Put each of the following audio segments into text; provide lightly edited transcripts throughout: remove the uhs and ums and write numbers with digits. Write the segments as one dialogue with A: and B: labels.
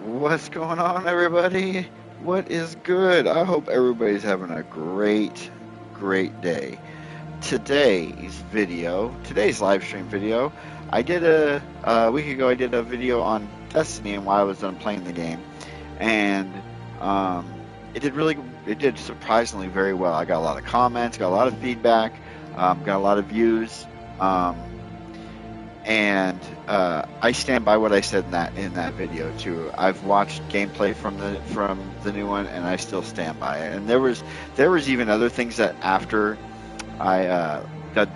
A: What's going on, everybody? What is good? I hope everybody's having a great day. Today's live stream video, I did a week ago. I did a video on Destiny and why I was done playing the game, and um, it did surprisingly very well. I got a lot of comments, got a lot of feedback, got a lot of views. And I stand by what I said in that video too. I've watched gameplay from the new one, and I still stand by it. And there was even other things that after I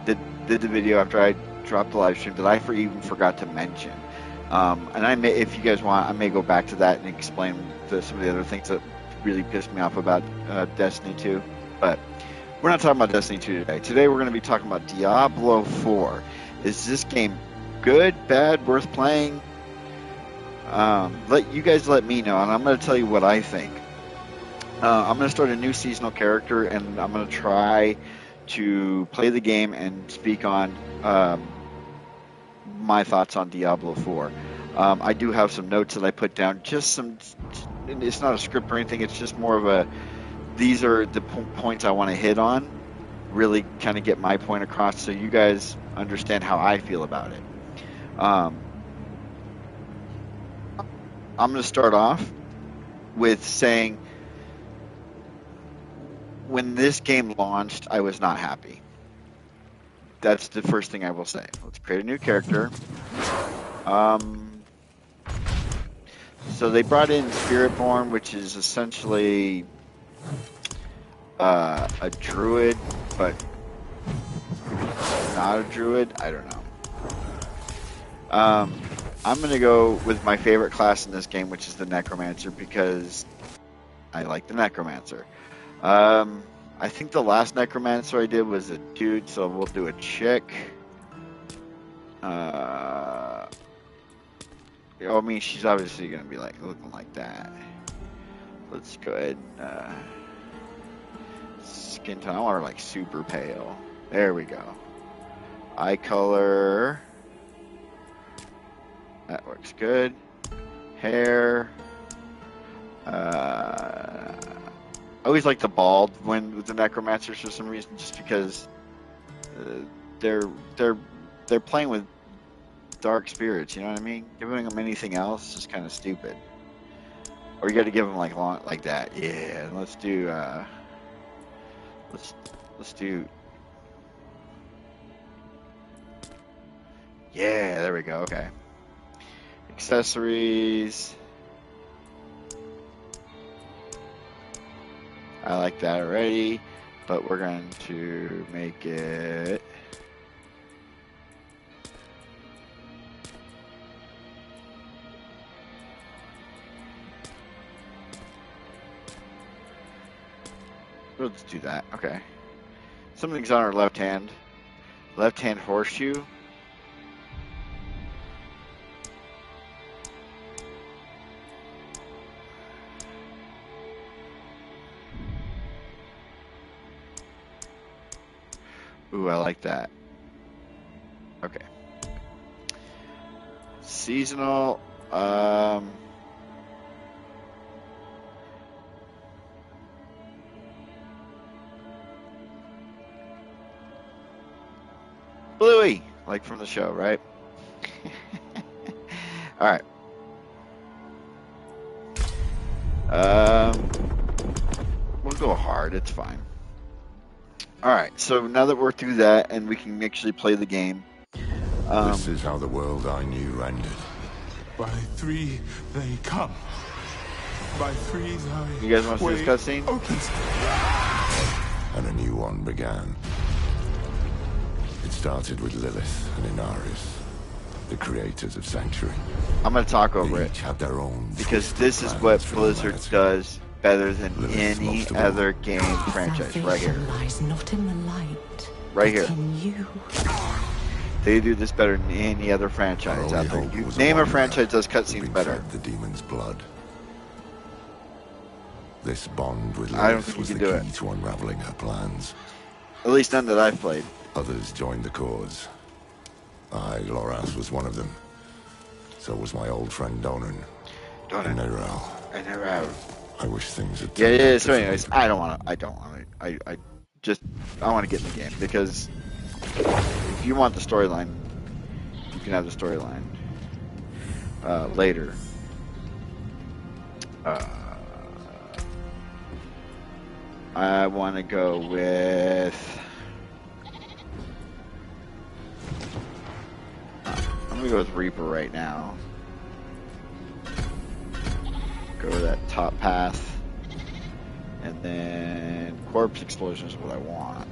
A: did the video, after I dropped the live stream, that I even forgot to mention. And I may, if you guys want, I may go back to that and explain some of the other things that really pissed me off about Destiny 2. But we're not talking about Destiny 2 today. Today we're going to be talking about Diablo 4. Is this game good, bad, worth playing? Let you guys let me know, and I'm going to tell you what I think. I'm going to start a new seasonal character, and I'm going to try to play the game and speak on my thoughts on Diablo 4. I do have some notes that I put down, just some. It's not a script or anything. It's just more of a. These are the points I want to hit on. Really, kind of get my point across, so you guys understand how I feel about it. I'm going to start off with saying, when this game launched, I was not happy. That's the first thing I will say. Let's create a new character. So they brought in Spiritborn, which is essentially a druid, but not a druid. I don't know. I'm going to go with my favorite class in this game, which is the Necromancer, because I like the Necromancer. I think the last Necromancer I did was a dude, so we'll do a chick. I mean, she's obviously going to be looking like that. Let's go ahead and skin tone. I want her like super pale. There we go. Eye color. That works good. Hair. I always like the bald when with the Necromancers for some reason, just because they're playing with dark spirits. You know what I mean? Giving them anything else is just kind of stupid. Or you got to give them like that. Yeah. Let's do. Let's do. Yeah. There we go. Okay. Accessories. I like that already, but we're going to make it we'll just do that. Okay. Something's on our left hand horseshoe. Ooh, I like that. Okay. Seasonal. Bluey, like from the show, right? All right. We'll go hard. It's fine. All right, so now that we're through that and we can actually play the game.
B: This is how the world I knew ended.
C: By three they come. By three they...
A: You guys want to see this cutscene?
C: Opens.
B: And a new one began. It started with Lilith and Inarius, the creators of Sanctuary.
A: I'm going to talk over
B: They
A: it,
B: each had their own
A: because this is what Blizzard does better than any other game franchise. Right here.
D: Lies not in the light,
A: Right here.
D: but in you.
A: They do this better than any other franchise out there. You name a franchise does cutscenes better.
B: The demon's blood. This bond with
A: I don't
B: Lilith
A: think
B: was
A: you
B: the
A: can do
B: key
A: it.
B: to unraveling her plans.
A: At least none that I've played.
B: Others joined the cause. Loras was one of them. So was my old friend Donan.
A: Don't
B: And
A: it?
B: Nerel.
A: I never have.
B: I wish things had
A: Yeah,
B: turned
A: yeah.
B: out
A: So, anyways,
B: differently.
A: I don't want to. I want to get in the game because if you want the storyline, you can have the storyline later. I want to go with. I'm gonna go with Reaper right now. Go to that top path, and then Corpse Explosion is what I want.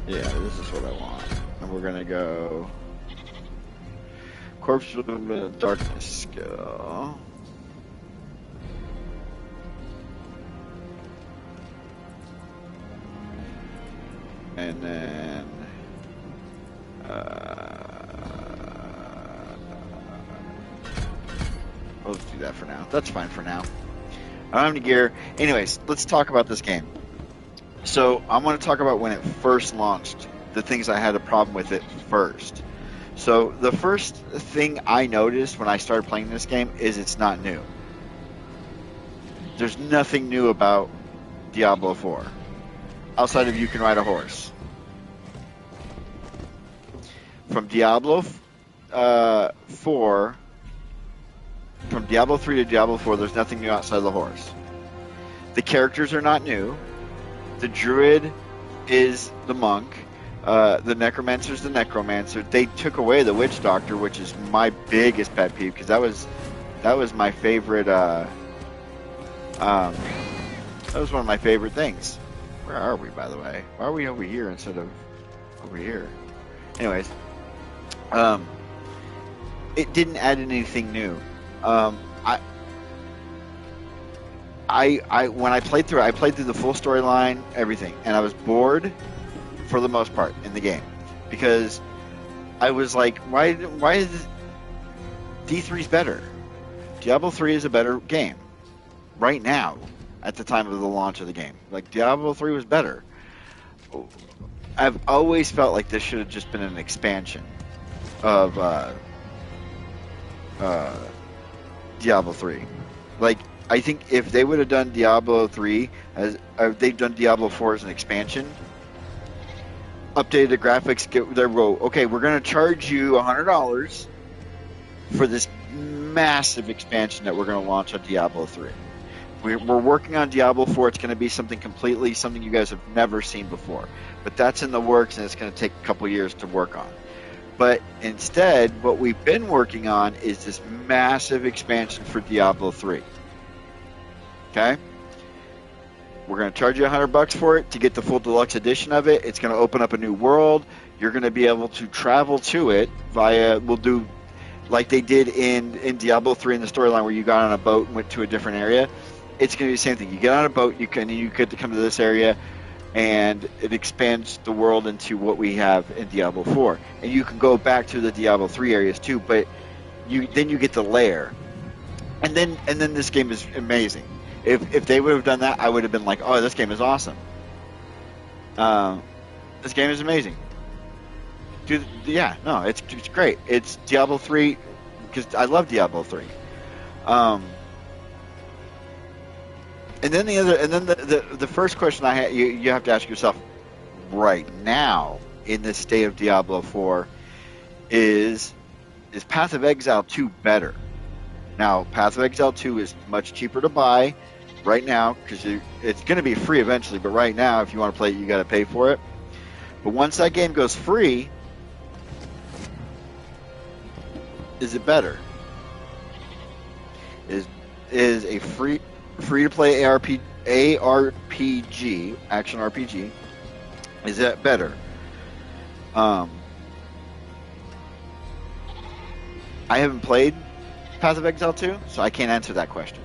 A: Yeah, this is what I want. And we're gonna go Corpse of Darkness skill. And then we'll just do that for now. That's fine for now. I don't have any gear. Anyways, let's talk about this game. So I want to talk about when it first launched, the things I had a problem with it first. So the first thing I noticed when I started playing this game is it's not new. There's nothing new about Diablo 4 outside of you can ride a horse. From Diablo 4, from Diablo 3 to Diablo 4, there's nothing new outside of the horse. The characters are not new. The druid is the monk. The necromancer is the necromancer. They took away the witch doctor, which is my biggest pet peeve because that was my favorite. That was one of my favorite things. Where are we, by the way? Why are we over here instead of over here? Anyways, it didn't add anything new. I when I played through the full storyline, everything, and I was bored for the most part in the game because I was like, why is D3's better? Diablo 3 is a better game right now at the time of the launch of the game. Like Diablo 3 was better. I've always felt like this should have just been an expansion of Diablo 3. Like I think if they would have done Diablo 3 as they've done Diablo 4 as an expansion, updated the graphics, get their row. Okay, we're going to charge you $100 for this massive expansion that we're going to launch on Diablo 3. We're working on Diablo 4. It's going to be something you guys have never seen before. But that's in the works, and it's going to take a couple years to work on. But instead, what we've been working on is this massive expansion for Diablo 3. Okay? We're going to charge you $100 for it to get the full deluxe edition of it. It's going to open up a new world. You're going to be able to travel to it we'll do like they did in Diablo 3 in the storyline where you got on a boat and went to a different area. It's going to be the same thing. You get on a boat, you get to come to this area, and it expands the world into what we have in Diablo 4. And you can go back to the Diablo 3 areas too, but then you get the lair. And then this game is amazing. If they would have done that, I would have been like, oh, this game is awesome. This game is amazing. Dude, yeah, no, it's great. It's Diablo 3 because I love Diablo 3. And then the first question I had, you have to ask yourself right now in this state of Diablo 4 is Path of Exile 2 better? Now, Path of Exile 2 is much cheaper to buy right now because it's going to be free eventually, but right now, if you want to play it, you got to pay for it. But once that game goes free, is it better? Is a free to play ARPG, action RPG, is that better? I haven't played Path of Exile 2, so I can't answer that question.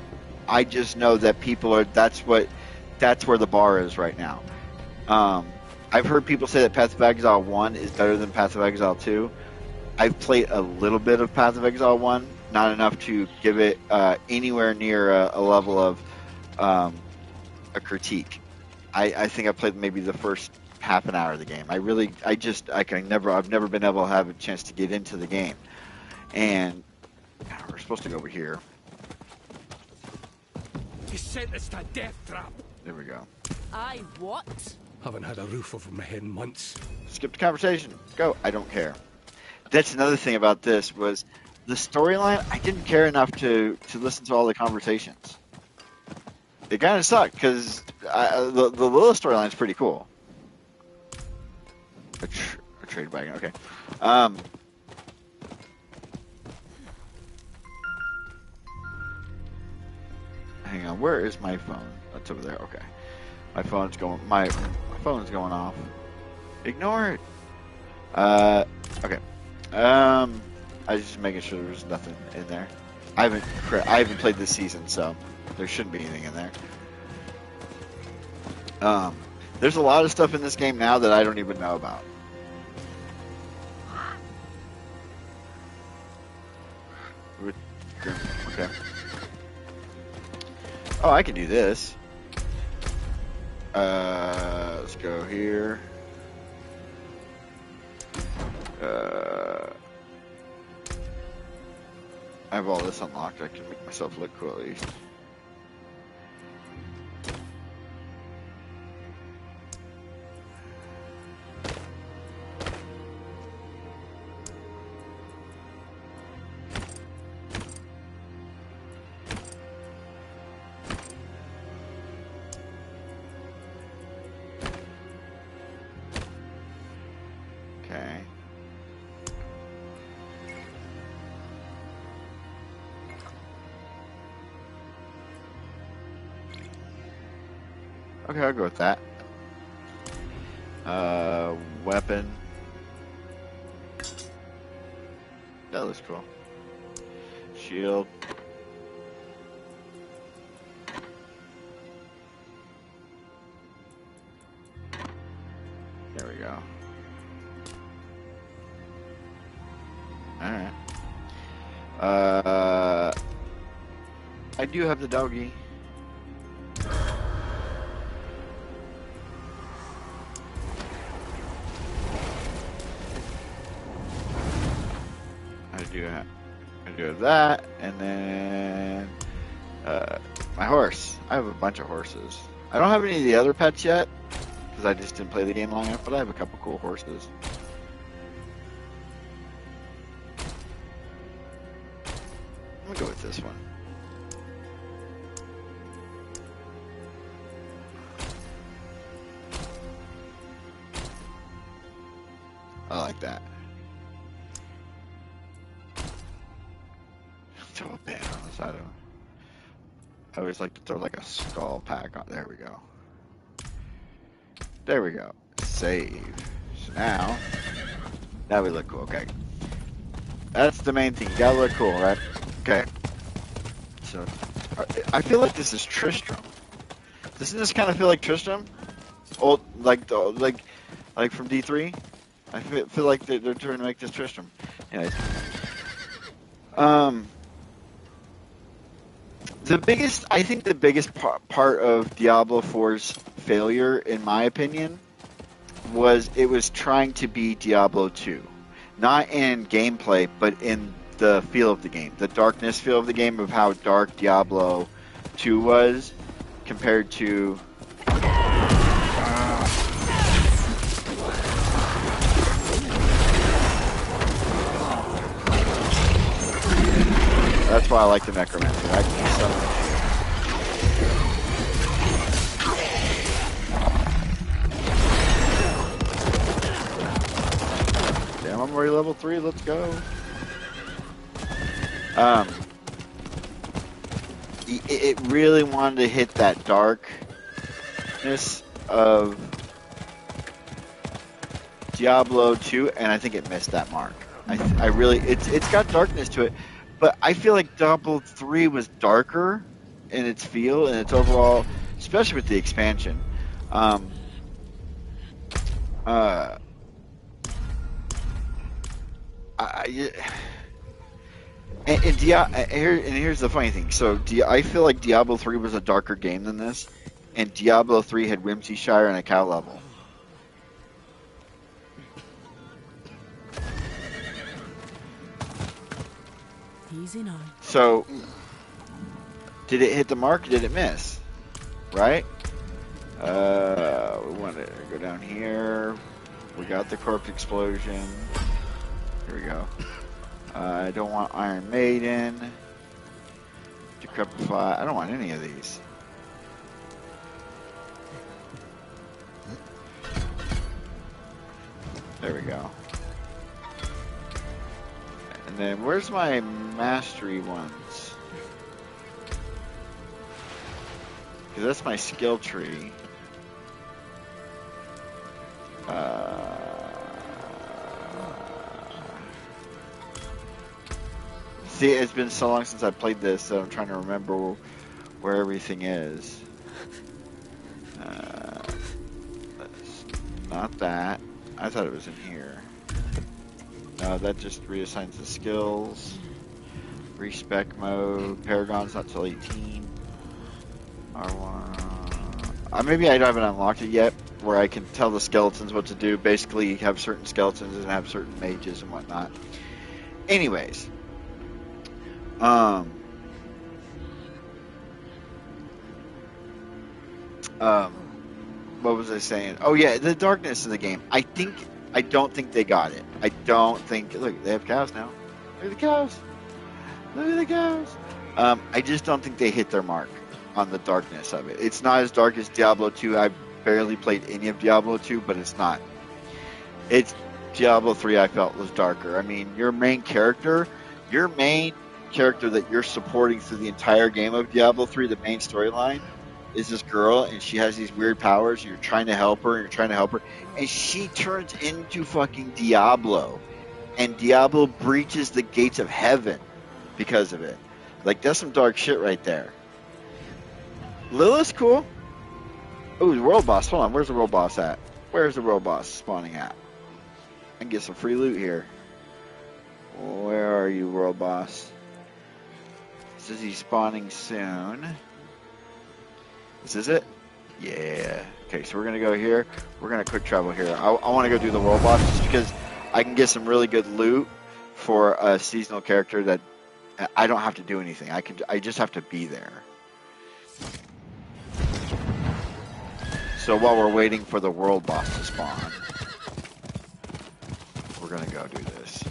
A: I just know that that's where the bar is right now. I've heard people say that Path of Exile 1 is better than Path of Exile 2. I've played a little bit of Path of Exile 1, not enough to give it anywhere near a level of a critique. I think I played maybe the first half an hour of the game. I've never been able to have a chance to get into the game. And we're supposed to go over here.
E: You sent us to death trap.
A: There we go.
F: I what?
E: Haven't had a roof over my head in months.
A: Skip the conversation. Go. I don't care. That's another thing about this was the storyline. I didn't care enough to listen to all the conversations. It kind of sucked because the Lilith storyline is pretty cool. A trade wagon. Okay. Hang on. Where is my phone? That's over there. Okay. My phone's going. My phone's going off. Ignore it. Okay. I was just making sure there was nothing in there. I haven't played this season, so there shouldn't be anything in there. There's a lot of stuff in this game now that I don't even know about. Okay. Oh, I can do this. Let's go here. I have all this unlocked. I can make myself look cool at least. Okay. Okay, I'll go with that. Weapon. That looks cool. Shield. There we go. Alright. I do have the doggy. I do have that, and then my horse. I have a bunch of horses. I don't have any of the other pets yet because I just didn't play the game long enough, but I have a couple cool horses. I'm gonna go with this one. I like that. Throw a band on the side of him. I always like to throw like a skull pack on. There we go. There we go. Save. So now we look cool. Okay. That's the main thing. You gotta look cool, right? Okay. So I feel like this is Tristram. Doesn't this kind of feel like Tristram? Old, like from D3. I feel like they're trying to make this Tristram. Anyways. I think the biggest part of Diablo 4's failure, in my opinion, was it was trying to be Diablo 2. Not in gameplay, but in the feel of the game. The darkness feel of the game, of how dark Diablo 2 was compared to... That's why I like the Necromancer. I can summon. Damn, I'm already level 3. Let's go. It really wanted to hit that darkness of Diablo 2, and I think it missed that mark. I really, it's got darkness to it. But I feel like Diablo 3 was darker in its feel and its overall, especially with the expansion. Here's the funny thing. So I feel like Diablo 3 was a darker game than this, and Diablo 3 had Whimsy Shire and a cow level.
D: Easy now.
A: So, did it hit the mark or did it miss? Right? We want to go down here. We got the corpse explosion. Here we go. I don't want Iron Maiden. Decrepify. I don't want any of these. There we go. And then where's my mastery ones? Because that's my skill tree. See, it's been so long since I played this that I'm trying to remember where everything is. Not that. I thought it was in here. No, that just reassigns the skills. Respec mode. Paragon's not till 18. R1. Maybe I haven't unlocked it yet, where I can tell the skeletons what to do. Basically, you have certain skeletons and have certain mages and whatnot. Anyways. What was I saying? Oh yeah, the darkness of the game. I don't think they got it. I don't think. Look, they have cows now. Look at the cows. Look at the cows. I just don't think they hit their mark on the darkness of it. It's not as dark as Diablo 2. I barely played any of Diablo 2, but it's not. It's Diablo 3. I felt was darker. I mean, your main character that you're supporting through the entire game of Diablo 3, the main storyline, is this girl, and she has these weird powers. You're trying to help her, and she turns into fucking Diablo, and Diablo breaches the gates of heaven because of it. Like, that's some dark shit right there. Lilith's cool. Ooh, the world boss. Hold on, where's the world boss at? Where's the world boss spawning at? I can get some free loot here. Where are you, world boss? Says he's spawning soon. This is it? Yeah. Okay, so we're going to go here. We're going to quick travel here. I want to go do the world boss just because I can get some really good loot for a seasonal character that I don't have to do anything. I just have to be there. So while we're waiting for the world boss to spawn, we're going to go do this.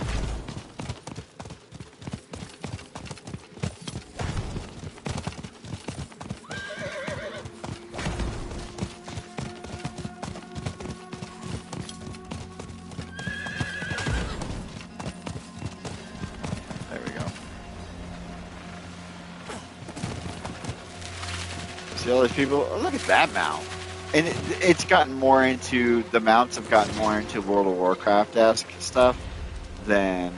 A: See all these people? Oh, look at that mount. And it's gotten more into, the mounts have gotten more into World of Warcraft-esque stuff than,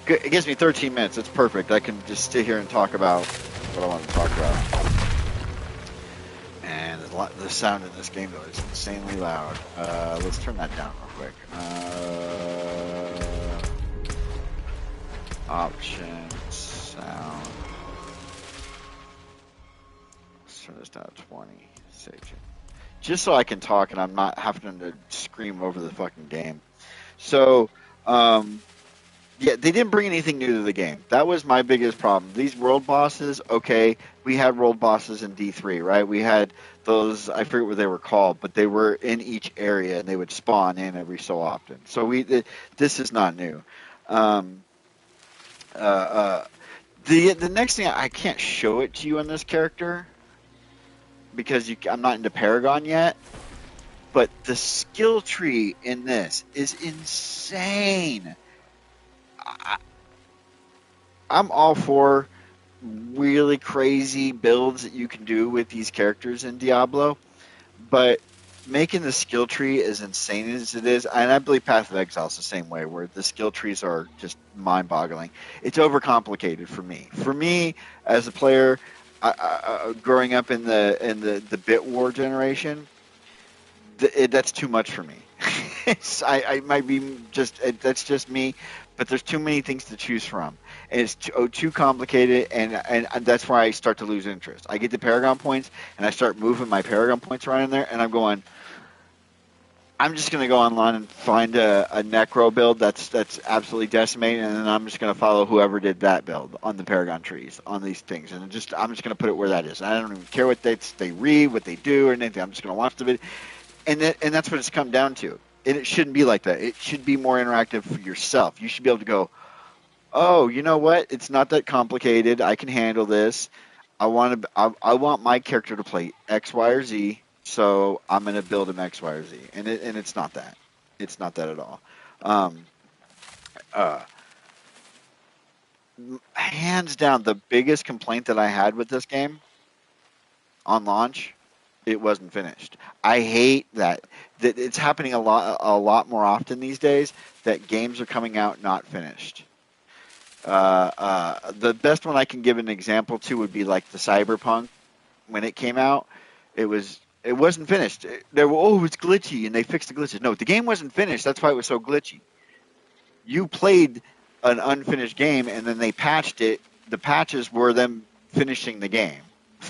A: it gives me 13 minutes. It's perfect. I can just sit here and talk about what I want to talk about. And the sound in this game, though, is insanely loud. Let's turn that down real quick. Options, sound. Turn this down to 20. Just so I can talk and I'm not having to scream over the fucking game. So, yeah, they didn't bring anything new to the game. That was my biggest problem. These world bosses, okay, we had world bosses in D3, right? We had those, I forget what they were called, but they were in each area and they would spawn in every so often. So this is not new. The next thing, I can't show it to you on this character because I'm not into Paragon yet, but the skill tree in this is insane. I'm all for really crazy builds that you can do with these characters in Diablo, but making the skill tree as insane as it is, and I believe Path of Exile is the same way, where the skill trees are just mind-boggling. It's overcomplicated for me. For me, as a player, growing up in the Bit War generation, that's too much for me. I might be just, that's just me, but there's too many things to choose from, and it's too complicated, and that's why I start to lose interest. I get the Paragon points, and I start moving my Paragon points around in there, and I'm going, I'm just going to go online and find a Necro build that's absolutely decimated, and then I'm just going to follow whoever did that build on the Paragon trees on these things, and I'm just going to put it where that is. I don't even care what they read, what they do, or anything. I'm just going to watch the video, and that's what it's come down to. And it shouldn't be like that. It should be more interactive for yourself. You should be able to go, oh, you know what? It's not that complicated. I can handle this. I want my character to play X, Y, or Z, so I'm going to build him X, Y, or Z. And it's not that. It's not that at all. Um, uh, Hands down, the biggest complaint that I had with this game on launch, it wasn't finished. I hate that it's happening a lot more often these days that games are coming out not finished. The best one I can give an example to would be like the Cyberpunk. When it came out, it wasn't finished. It's glitchy, and they fixed the glitches. No, the game wasn't finished. That's why it was so glitchy. You played an unfinished game, and then they patched it. The patches were them finishing the game.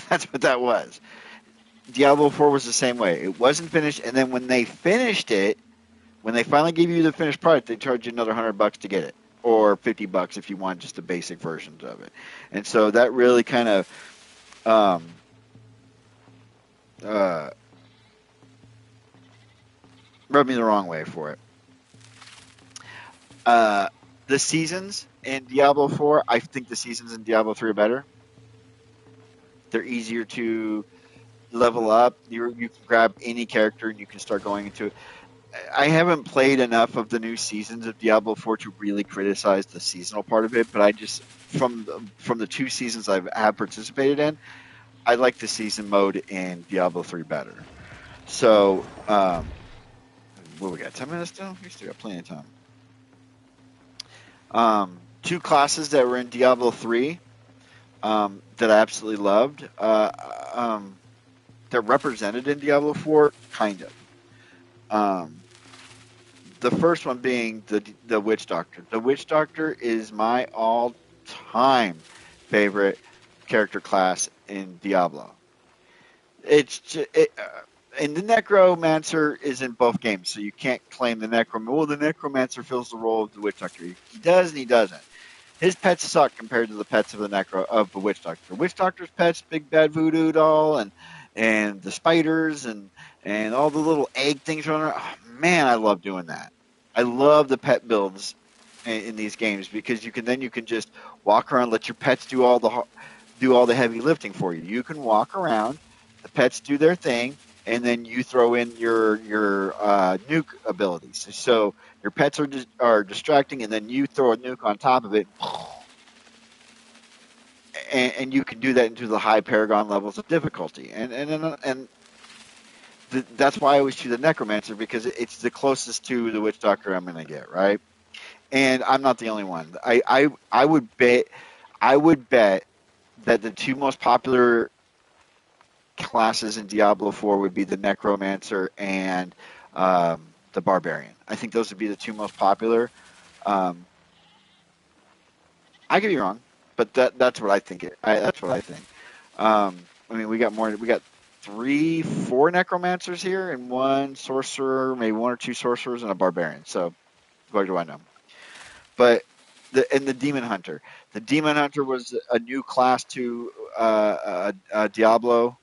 A: That's what that was. Diablo 4 was the same way. It wasn't finished, and then when they finished it, when they finally gave you the finished product, they charged you another $100 to get it, or $50 if you want just the basic versions of it. And so that really kind of rubbed me the wrong way for it. The seasons in Diablo 4, I think the seasons in Diablo 3 are better. They're easier to level up. You can grab any character and you can start going into it. I haven't played enough of the new seasons of Diablo 4 to really criticize the seasonal part of it, but I just from the 2 seasons I have participated in, I like the season mode in Diablo 3 better. So, what we got? 10 minutes still? We still got plenty of time. 2 classes that were in Diablo 3 that I absolutely loved. They're represented in Diablo 4, kind of. The first one being the Witch Doctor. The Witch Doctor is my all-time favorite character class in Diablo. And the Necromancer is in both games, so you can't claim the Necromancer. Well, the Necromancer fills the role of the Witch Doctor. He does and he doesn't. His pets suck compared to the pets of the Witch Doctor. The Witch Doctor's pets, Big Bad Voodoo Doll, and the spiders and all the little egg things running around. Oh, man, I love doing that. I love the pet builds in these games because you can just walk around, let your pets do all the heavy lifting for you. You can walk around, the pets do their thing, and then you throw in your nuke abilities. So your pets are distracting, and then you throw a nuke on top of it, and you can do that into the high Paragon levels of difficulty. And that's why I always choose the Necromancer, because it's the closest to the Witch Doctor I'm going to get, right? And I'm not the only one. I would bet that the 2 most popular classes in Diablo 4 would be the Necromancer and the Barbarian. I think those would be the 2 most popular. I could be wrong, but that's what I think. That's what I think. I mean, we got 3-4 Necromancers here, and 1 Sorcerer, maybe 1 or 2 Sorcerers, and a Barbarian. So, what do I know? But the Demon Hunter. The Demon Hunter was a new class to Diablo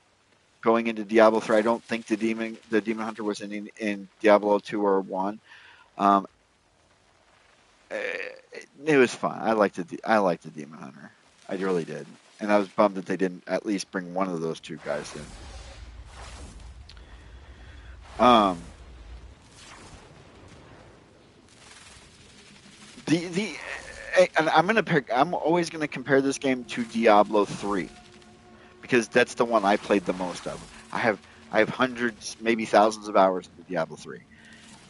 A: going into Diablo 3. I don't think the Demon Hunter was in Diablo 2 or 1. It was fun. I liked the Demon Hunter. I really did. And I was bummed that they didn't at least bring one of those 2 guys in. And I'm always gonna compare this game to Diablo 3 because that's the one I played the most of. I have hundreds, maybe thousands of hours into Diablo 3.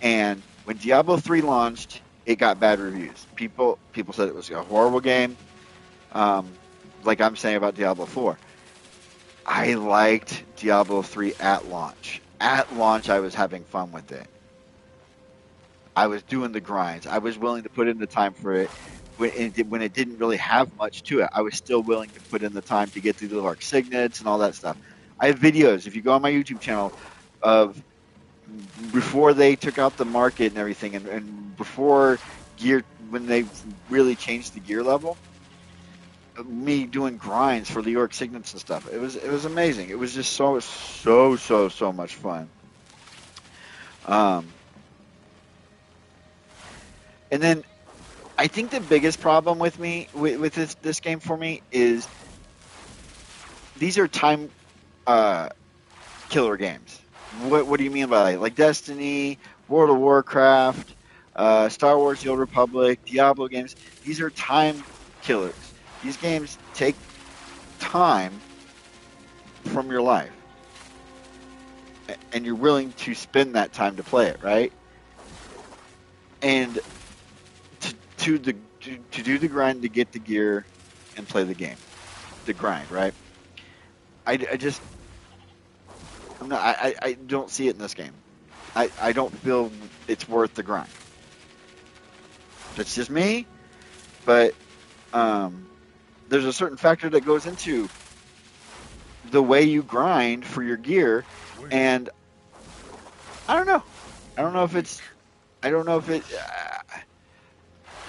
A: And when Diablo 3 launched, it got bad reviews. People said it was a horrible game. Like I'm saying about Diablo 4. I liked Diablo 3 at launch. At launch, I was having fun with it. I was doing the grinds. I was willing to put in the time for it. When it didn't really have much to it, I was still willing to put in the time to get through the Lark Signets and all that stuff. I have videos, if you go on my YouTube channel, of before they took out the market and everything, and before gear, when they really changed the gear level, me doing grinds for the York Signets and stuff. It was amazing. It was just so much fun. Um, and then I think the biggest problem with me with this game for me is these are time uh, killer games. What do you mean by that? Like Destiny, World of Warcraft, Star Wars: The Old Republic, Diablo games? These are time killers. These games take time from your life, and you're willing to spend that time to play it, right? And to do the grind to get the gear and play the game, the grind, right? I just I don't see it in this game. I don't feel it's worth the grind. That's just me, but there's a certain factor that goes into the way you grind for your gear, and I don't know. I don't know if it's. I don't know if it.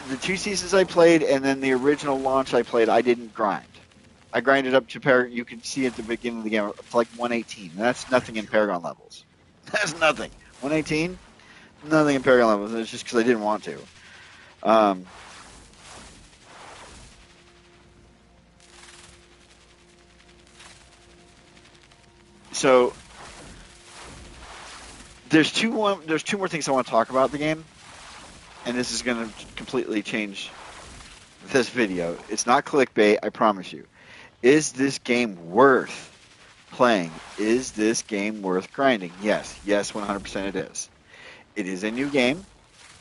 A: The 2 seasons I played and then the original launch I played, I didn't grind. I grinded up to Paragon. You can see at the beginning of the game, it's like 118. And that's nothing in Paragon levels. That's nothing. 118, nothing in Paragon levels. It's just because I didn't want to. So there's two more things I want to talk about the game, and this is going to completely change this video. It's not clickbait, I promise you. Is this game worth playing? Is this game worth grinding? Yes, 100% it is. It is a new game,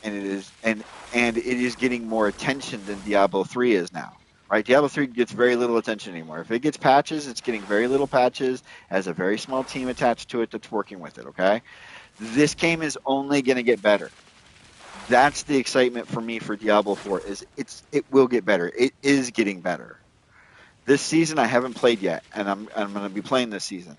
A: and it is getting more attention than Diablo 3 is now. Right? Diablo 3 gets very little attention anymore. If it gets patches, it's getting very little patches, has a very small team attached to it that's working with it, okay? This game is only going to get better. That's the excitement for me for Diablo 4 is it will get better. It is getting better. This season I haven't played yet, and I'm going to be playing this season.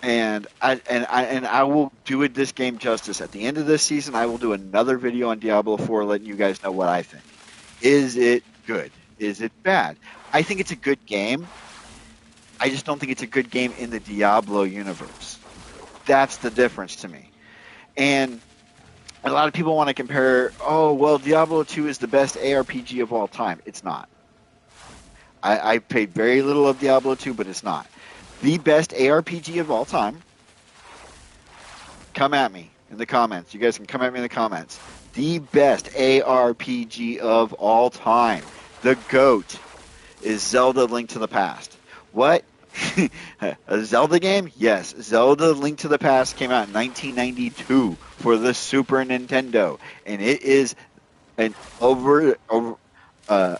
A: And I will do it this game justice. At the end of this season, I will do another video on Diablo 4 letting you guys know what I think. Is it good? Is it bad? I think it's a good game. I just don't think it's a good game in the Diablo universe. That's the difference to me. And a lot of people want to compare, oh, well, Diablo 2 is the best ARPG of all time. It's not. I played very little of Diablo 2, but it's not. The best ARPG of all time, come at me in the comments. You guys can come at me in the comments. The best ARPG of all time, the GOAT, is Zelda Link to the Past. What? A Zelda game? Yes. Zelda Link to the Past came out in 1992 for the Super Nintendo, and it is an a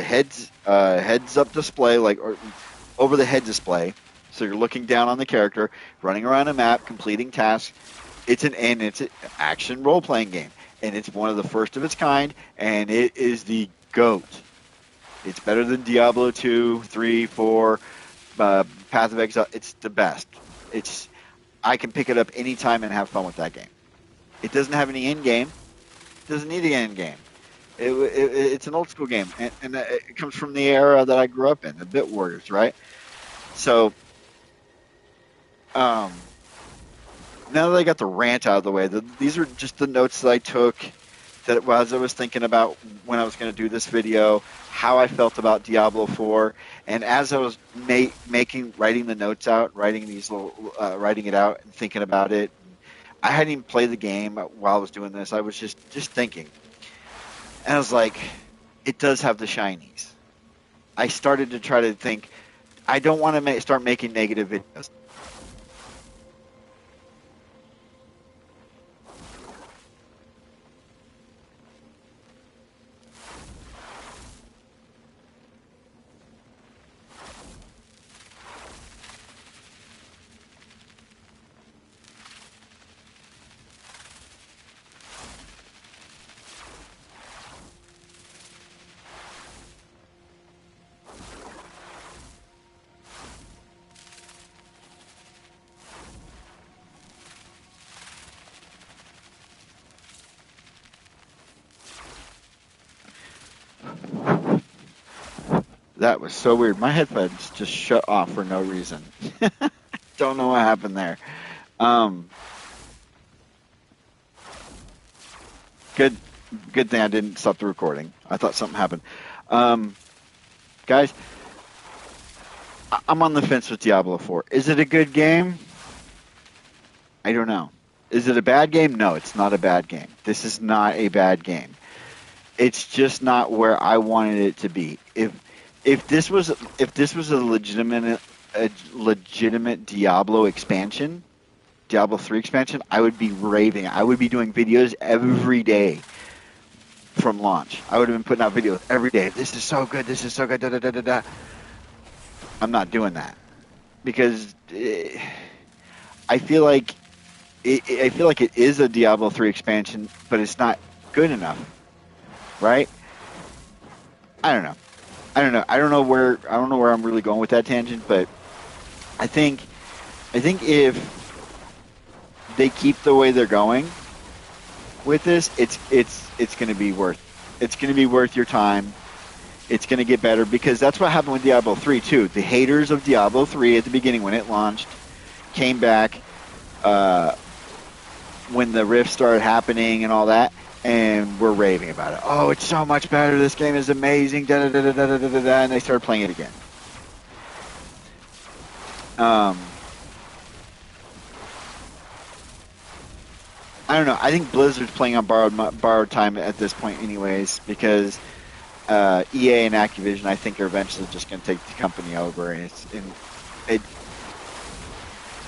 A: heads up display, like or over the head display. So you're looking down on the character, running around a map, completing tasks. It's an action role playing game, and it's one of the first of its kind, and it is the GOAT. It's better than Diablo 2, 3, 4, Path of Exile. It's the best. I can pick it up anytime and have fun with that game. It doesn't have any end game. It doesn't need an end game. It's an old school game, and it comes from the era that I grew up in, the Bit Warriors, right? So, now that I got the rant out of the way, these are just the notes that I took that as I was thinking about when I was going to do this video, how I felt about Diablo 4, and as I was writing the notes out, writing it out and thinking about it. I hadn't even played the game while I was doing this. I was just thinking. And I was like, it does have the shinies. I started to try to think, I don't want to start making negative videos. That was so weird. My headphones just shut off for no reason. Don't know what happened there. Good thing I didn't stop the recording. I thought something happened. Guys, I'm on the fence with Diablo 4. Is it a good game? I don't know. Is it a bad game? No, it's not a bad game. This is not a bad game. It's just not where I wanted it to be. If this was a legitimate Diablo expansion, Diablo 3 expansion, I would be raving. I would be doing videos every day from launch. I would have been putting out videos every day. This is so good. This is so good. Da, da, da, da, da. I'm not doing that because I feel like it is a Diablo 3 expansion, but it's not good enough, right? I don't know. I don't know where I'm really going with that tangent, but I think if they keep the way they're going with this, it's going to be worth your time. It's going to get better because that's what happened with Diablo 3 too. The haters of Diablo 3 at the beginning when it launched came back when the rifts started happening and all that, and we're raving about it. Oh, it's so much better. This game is amazing. Da, da, da, da, da, da, da, da, and they started playing it again. I don't know. I think Blizzard's playing on borrowed time at this point, anyways, because EA and Activision, I think, are eventually just going to take the company over, and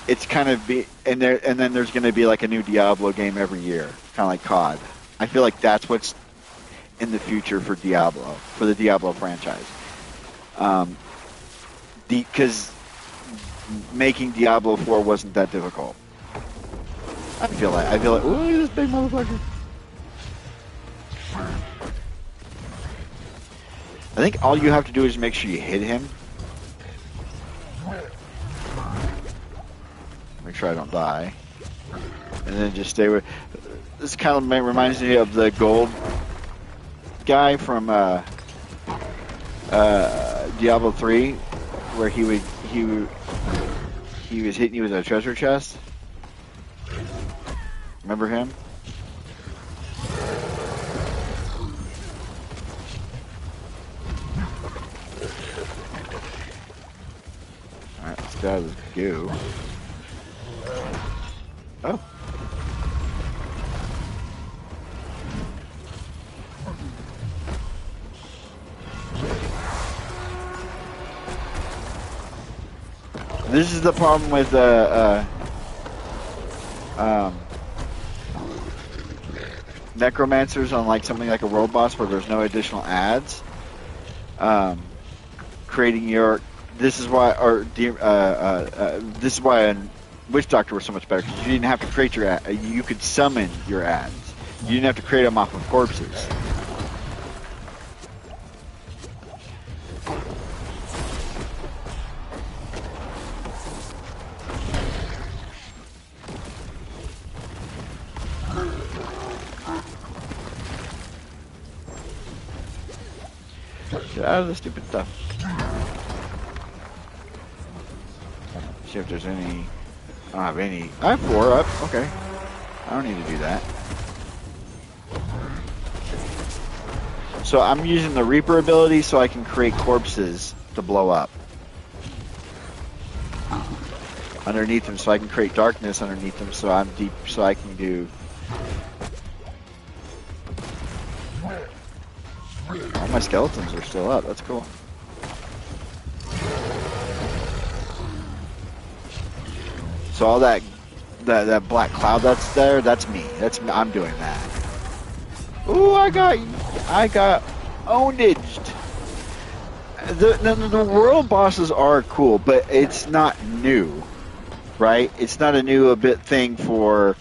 A: it's kind of and then there's going to be like a new Diablo game every year, kind of like COD. I feel like that's what's in the future for Diablo, for the Diablo franchise. Because making Diablo 4 wasn't that difficult. I feel like, ooh, look at this big motherfucker. I think all you have to do is make sure you hit him. Make sure I don't die. And then just stay with... This kind of reminds me of the gold guy from Diablo 3, where he was hitting you with a treasure chest. Remember him? Alright, let's get out of this goo. Oh. This is the problem with necromancers on like something like a world boss where there's no additional ads. Creating your this is why Witch Doctor was so much better because you didn't have to create your ad. You could summon your ads. You didn't have to create them off of corpses. Get out of the stupid stuff. See if there's any. I don't have any. I have 4 up. Okay. I don't need to do that. So I'm using the Reaper ability so I can create corpses to blow up underneath them, so I can create darkness underneath them. So I'm deep. So I can do. All my skeletons are still up. That's cool. So all that black cloud that's there, that's me. I'm doing that. Ooh, I got ownaged. The world bosses are cool, but it's not new, right? It's not a new thing for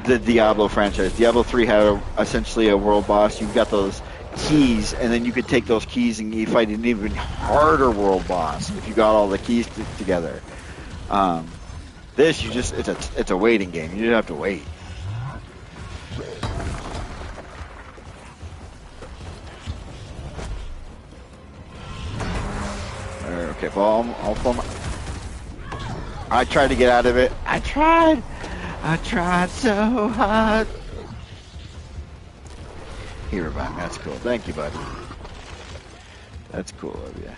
A: the Diablo franchise. Diablo 3 had essentially a world boss. You've got those keys, and then you could take those keys and you fight an even harder world boss if you got all the keys together. This it's a waiting game. You don't have to wait. Okay, well, I'll form. I tried to get out of it. I tried so hard. Here, Revine, that's cool. Thank you, buddy. That's cool of you.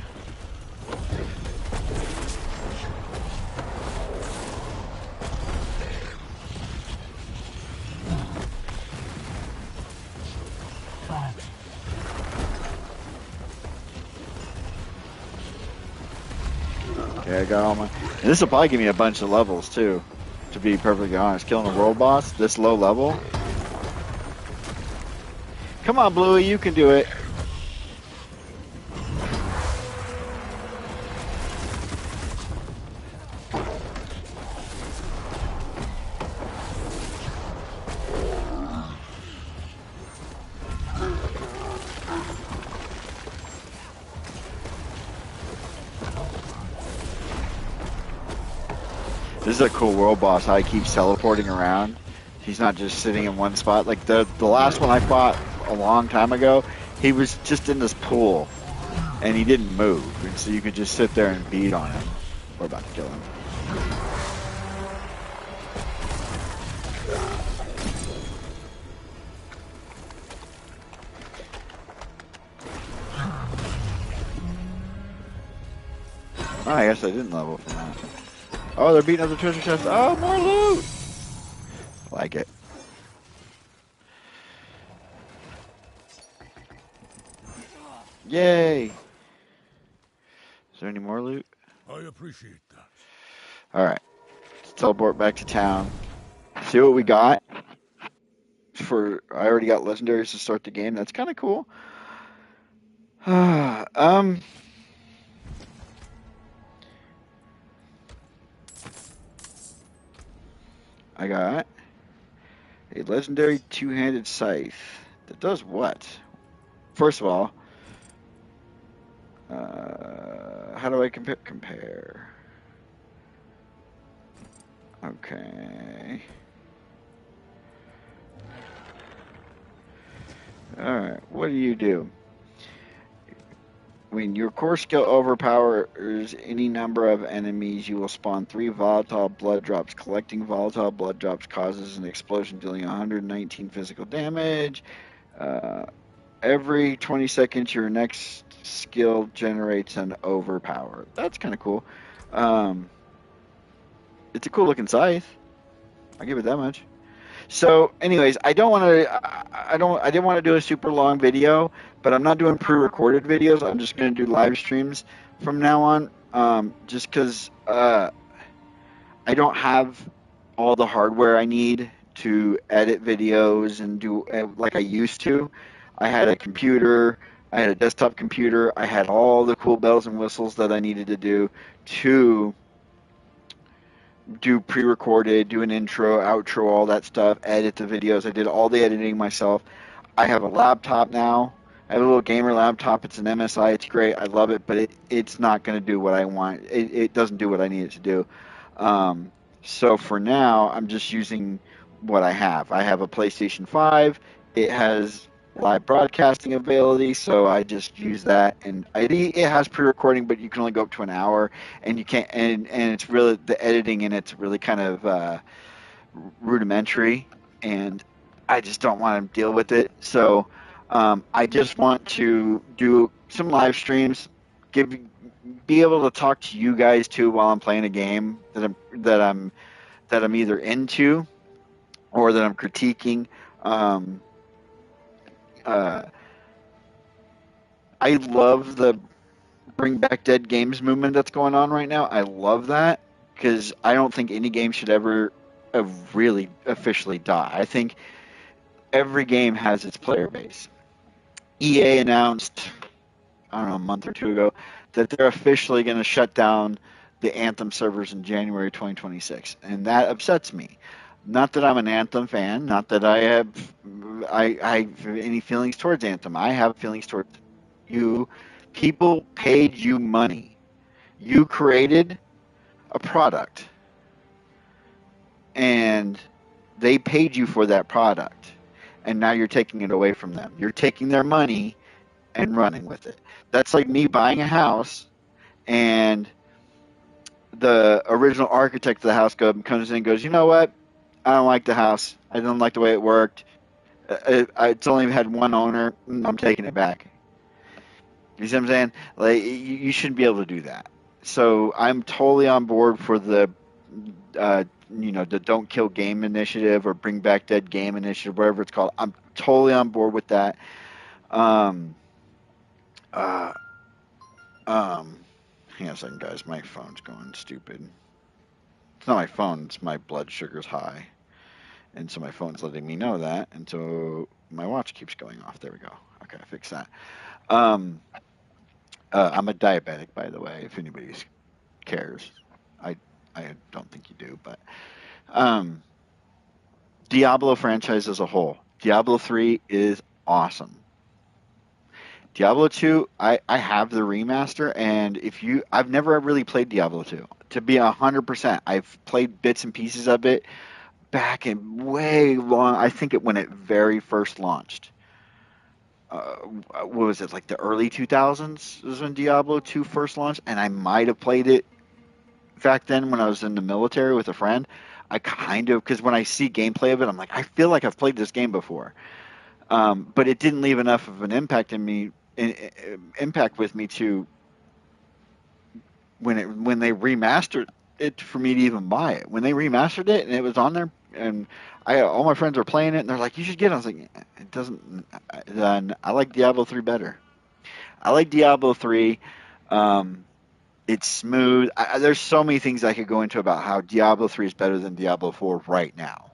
A: Okay, I got all my. And this will probably give me a bunch of levels too. To be perfectly honest, killing a world boss this low level. Come on, Bluey, you can do it. This is a cool world boss. How he keeps teleporting around. He's not just sitting in one spot. Like the last one I fought a long time ago, he was just in this pool, and he didn't move. And so you could just sit there and beat on him. We're about to kill him. Oh, I guess I didn't level from that. Oh, they're beating up the treasure chest. Oh, more loot! I like it. Yay! Is there any more loot?
E: I appreciate that.
A: Alright. Let's teleport back to town. See what we got. I already got legendaries to start the game. That's kind of cool. I got a legendary two-handed scythe that does what? First of all, how do I compare? Okay. Alright, what do you do? When your core skill overpowers any number of enemies, you will spawn 3 volatile blood drops. Collecting volatile blood drops causes an explosion, dealing 119 physical damage. Every 20 seconds, your next skill generates an overpower. That's kind of cool. It's a cool looking scythe. I'll give it that much. So, anyways, I didn't want to do a super long video, but I'm not doing pre-recorded videos. I'm just going to do live streams from now on, just because I don't have all the hardware I need to edit videos and do like I used to. I had a computer, I had a desktop computer, I had all the cool bells and whistles that I needed to do pre-recorded, do an intro, outro, all that stuff, edit the videos. I did all the editing myself. I have a laptop now. I have a little gamer laptop. It's an MSI. It's great. I love it, but it's not going to do what I want. It doesn't do what I need it to do. So for now, I'm just using what I have. I have a PlayStation 5. It has live broadcasting ability, so I just use that. And it has pre-recording, but you can only go up to an hour, and you can't. And it's really the editing in it's really kind of rudimentary, and I just don't want to deal with it. So I just want to do some live streams, be able to talk to you guys too while I'm playing a game that I'm either into or that I'm critiquing. I love the bring back dead games movement that's going on right now. I love that because I don't think any game should ever really officially die. I think every game has its player base. EA announced, I don't know, a month or two ago, that they're officially going to shut down the Anthem servers in January 2026, and that upsets me. Not that I'm an Anthem fan, not that I have any feelings towards Anthem. I have feelings towards you. People paid you money. You created a product, and they paid you for that product, and now you're taking it away from them. You're taking their money and running with it. That's like me buying a house and the original architect of the house comes in and goes, you know what? I don't like the house. I don't like the way it worked. It's only had one owner. I'm taking it back. You see what I'm saying? Like you shouldn't be able to do that. So I'm totally on board for the, the Don't Kill Game initiative or Bring Back Dead Game initiative, whatever it's called. I'm totally on board with that. Um, uh, hang on a second, guys. My phone's going stupid. It's not my phone. It's my blood sugar's high, and so my phone's letting me know that, and so my watch keeps going off. There we go. Okay, I fixed that. Um, I'm a diabetic, by the way, if anybody cares. I I don't think you do, but um, Diablo franchise as a whole. Diablo 3 is awesome. Diablo 2, I have the remaster, and I've never really played Diablo 2. To be 100%, I've played bits and pieces of it back in way long. I think when it very first launched. What was it, like the early 2000s was when Diablo 2 first launched, and I might have played it back then when I was in the military with a friend. I kind of, because when I see gameplay of it, I'm like, I feel like I've played this game before. But it didn't leave enough of an impact impact with me to when they remastered it for me to even buy it. When they remastered it and it was on there, and all my friends were playing it, and they're like, "You should get it." I was like, "It doesn't." I like Diablo 3 better. I like Diablo 3. Um, it's smooth. There's so many things I could go into about how Diablo 3 is better than Diablo 4 right now.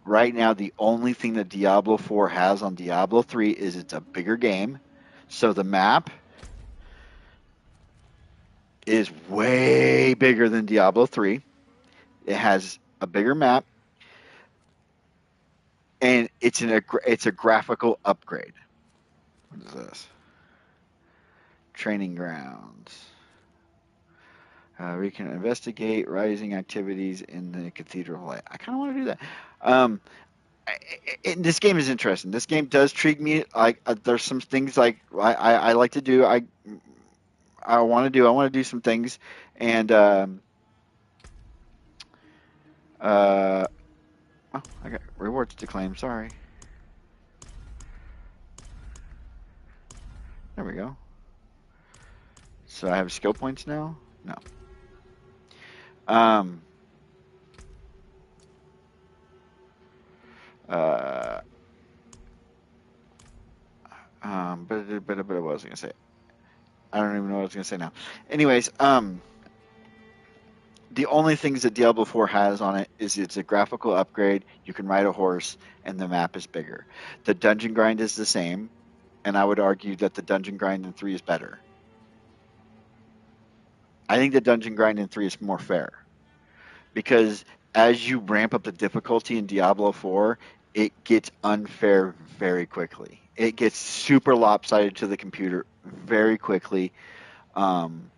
A: Right now, the only thing that Diablo 4 has on Diablo 3 is it's a bigger game. So the map is way bigger than Diablo 3. It has a bigger map, and it's a graphical upgrade. What is this? Training grounds. We can investigate rising activities in the Cathedral Light. I kind of want to do that. Um, this game is interesting. This game does treat me like there's some things like I like to do. I want to do. I want to do some things, and uh, oh, I got rewards to claim. Sorry. There we go. So I have skill points now. No. Um. Uh. But what was I gonna say? I don't even know what I was gonna say now. Anyways, the only things that Diablo 4 has on it is it's a graphical upgrade. You can ride a horse, and the map is bigger. The dungeon grind is the same, and I would argue that the dungeon grind in 3 is better. I think the dungeon grind in 3 is more fair because as you ramp up the difficulty in Diablo 4, it gets unfair very quickly. It gets super lopsided to the computer very quickly. Um,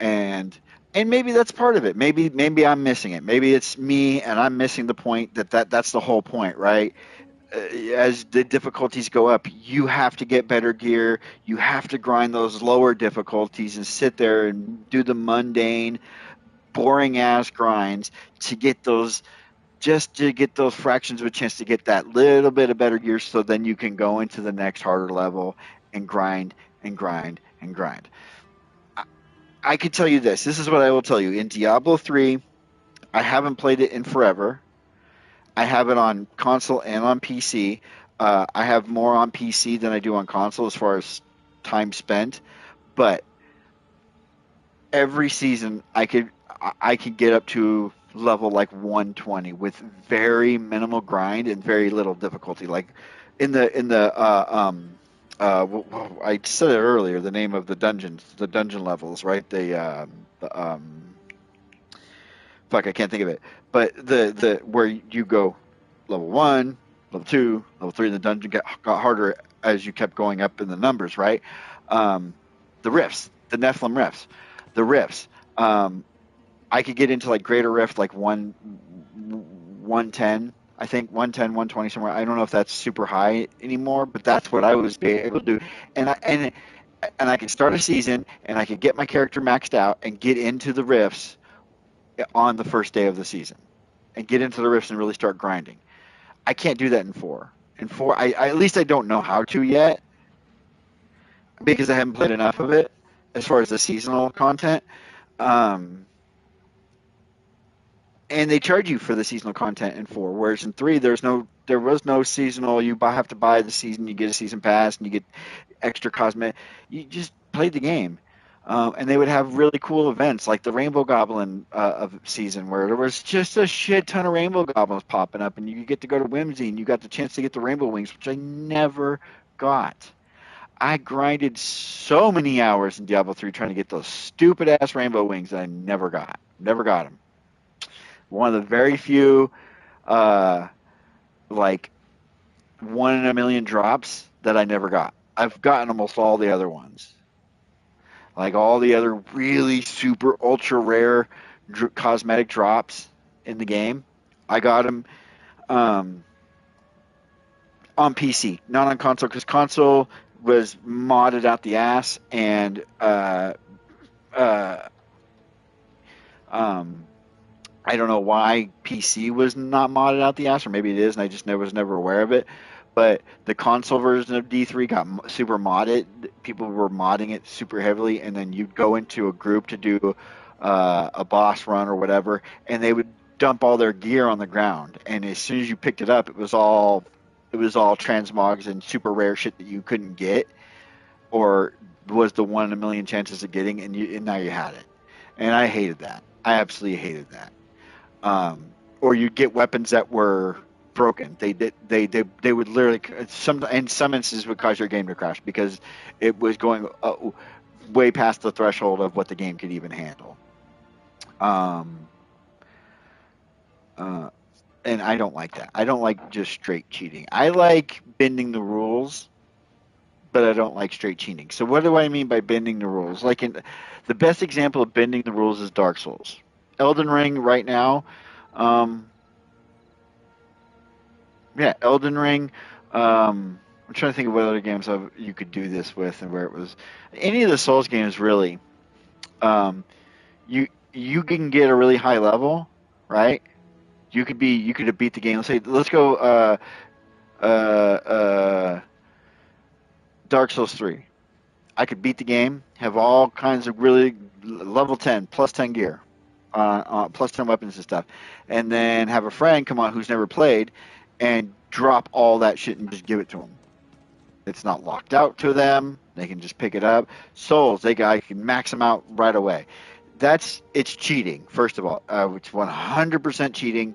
A: and maybe that's part of it. Maybe I'm missing it. Maybe it's me and I'm missing the point that's the whole point, right? As the difficulties go up, you have to get better gear. You have to grind those lower difficulties and sit there and do the mundane, boring ass grinds to get those just to get those fractions of a chance to get that little bit of better gear so then you can go into the next harder level and grind and grind and grind. I could tell you this. This is what I will tell you. In Diablo 3, I haven't played it in forever. I have it on console and on PC. I have more on PC than I do on console as far as time spent. But every season, I could get up to level like 120 with very minimal grind and very little difficulty. Like I said it earlier, the name of the dungeons, the dungeon levels, right? Fuck, I can't think of it. But the where you go level 1, level 2, level 3, and the dungeon got harder as you kept going up in the numbers, right? Um, the rifts, the Nephilim rifts, the rifts. I could get into like greater rift like 110. I think 110, 120 somewhere. I don't know if that's super high anymore, but that's what I was able to do. And and I could start a season, and I could get my character maxed out and get into the rifts on the first day of the season, and get into the rifts and really start grinding. I can't do that in four. In four, I at least I don't know how to yet because I haven't played enough of it as far as the seasonal content. Um, and they charge you for the seasonal content in four, whereas in three there was no seasonal. Have to buy the season, you get a season pass, and you get extra cosmetic. You just played the game. And they would have really cool events like the Rainbow Goblin of season, where there was just a shit ton of Rainbow Goblins popping up, and you get to go to Whimsy, and you got the chance to get the Rainbow Wings, which I never got. I grinded so many hours in Diablo 3 trying to get those stupid ass Rainbow Wings that I never got. Never got them. One of the very few, uh, like, 1 in a million drops that I never got. I've gotten almost all the other ones. Like all the other really super ultra rare cosmetic drops in the game, I got them um, on PC, not on console, because console was modded out the ass, and uh, um, I don't know why PC was not modded out the ass, or maybe it is, and I just was never aware of it. But the console version of D3 got super modded. People were modding it super heavily, and then you'd go into a group to do a boss run or whatever, and they would dump all their gear on the ground. And as soon as you picked it up, it was all transmogs and super rare shit that you couldn't get, or was the 1 in a million chances of getting, and now you had it. And I hated that. I absolutely hated that. Or you'd get weapons that were broken. They would literally in some instances would cause your game to crash because it was going way past the threshold of what the game could even handle. Um, uh, and I don't like that. I don't like just straight cheating. I like bending the rules, but I don't like straight cheating. So what do I mean by bending the rules? The best example of bending the rules is Dark Souls. Elden Ring right now. Um, Yeah, Elden Ring. I'm trying to think of what other games you could do this with, and where it was. Any of the Souls games, really. Um, you can get a really high level, right? You could have beat the game. Let's go. Uh, uh, Dark Souls 3. I could beat the game, have all kinds of really level 10 plus 10 gear, plus 10 weapons and stuff, and then have a friend come on who's never played, and drop all that shit and just give it to them. It's not locked out to them. They can just pick it up. Souls, I can max them out right away. It's cheating. First of all, it's 100% cheating,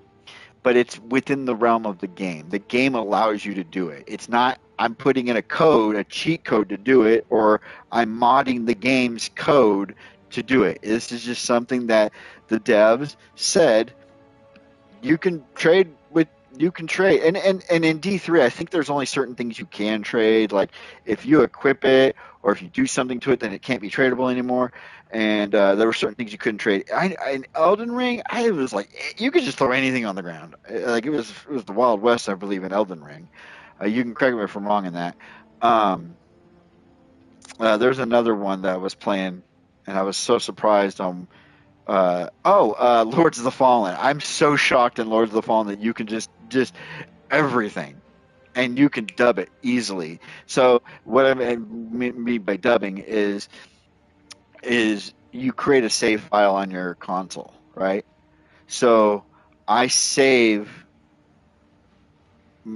A: but it's within the realm of the game. The game allows you to do it. It's not I'm putting in a cheat code to do it, or I'm modding the game's code to do it. This is just something that the devs said you can trade with. You can trade, and in D3, I think there's only certain things you can trade. Like if you equip it, or if you do something to it, then it can't be tradable anymore. And there were certain things you couldn't trade. In Elden Ring, I was like, you could just throw anything on the ground. Like it was the Wild West, I believe, in Elden Ring. You can correct me if I'm wrong in that. Um, there's another one that I was playing, and I was so surprised on Lords of the Fallen. I'm so shocked in Lords of the Fallen that you can just everything, and you can dub it easily. So what I mean by dubbing is you create a save file on your console, right? So I save,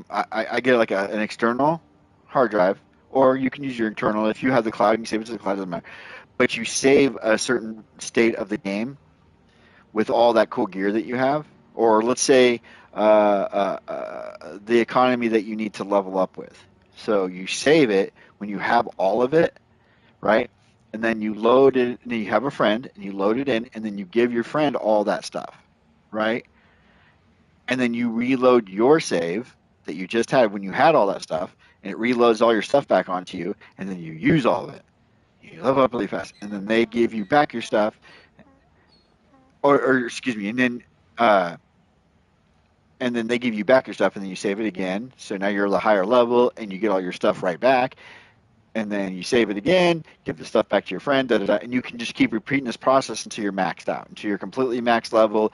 A: I get like an external hard drive, or you can use your internal. If you have the cloud, you can save it to the cloud. Doesn't matter. But you save a certain state of the game with all that cool gear that you have, or let's say the economy that you need to level up with. So you save it when you have all of it, right? And then you load it, and you have a friend, and you load it in, and then you give your friend all that stuff, right? And then you reload your save that you just had when you had all that stuff, and it reloads all your stuff back onto you, and then you use all of it. You level up really fast, and then they give you back your stuff, or excuse me, uh, and then they give you back your stuff, and then you save it again. So now you're at a higher level, and you get all your stuff right back. and then you save it again, give the stuff back to your friend, da, da, da, and you can just keep repeating this process until you're maxed out, until you're completely maxed level.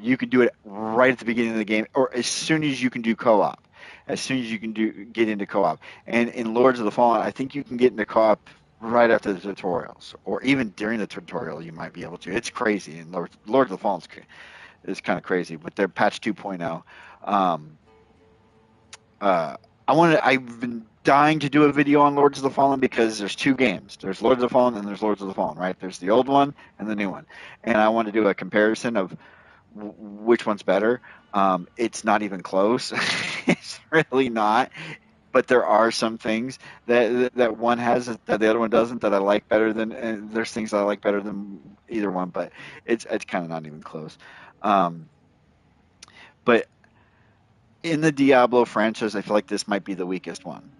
A: You can do it right at the beginning of the game, or as soon as you can do co-op, as soon as you can get into co-op. And in Lords of the Fallen, I think you can get into co-op right after the tutorials, or even during the tutorial, you might be able to. It's crazy, and Lords of the Fallen is kind of crazy with their patch 2.0. Um, uh, I've been dying to do a video on Lords of the Fallen because there's two games. There's Lords of the Fallen and there's Lords of the Fallen, right? There's the old one and the new one, and I want to do a comparison of which one's better. It's not even close. It's really not. But there are some things that one has that the other one doesn't that I like better than. And there's things that I like better than either one, but it's kind of not even close. Um, but in the Diablo franchise, I feel like this might be the weakest one.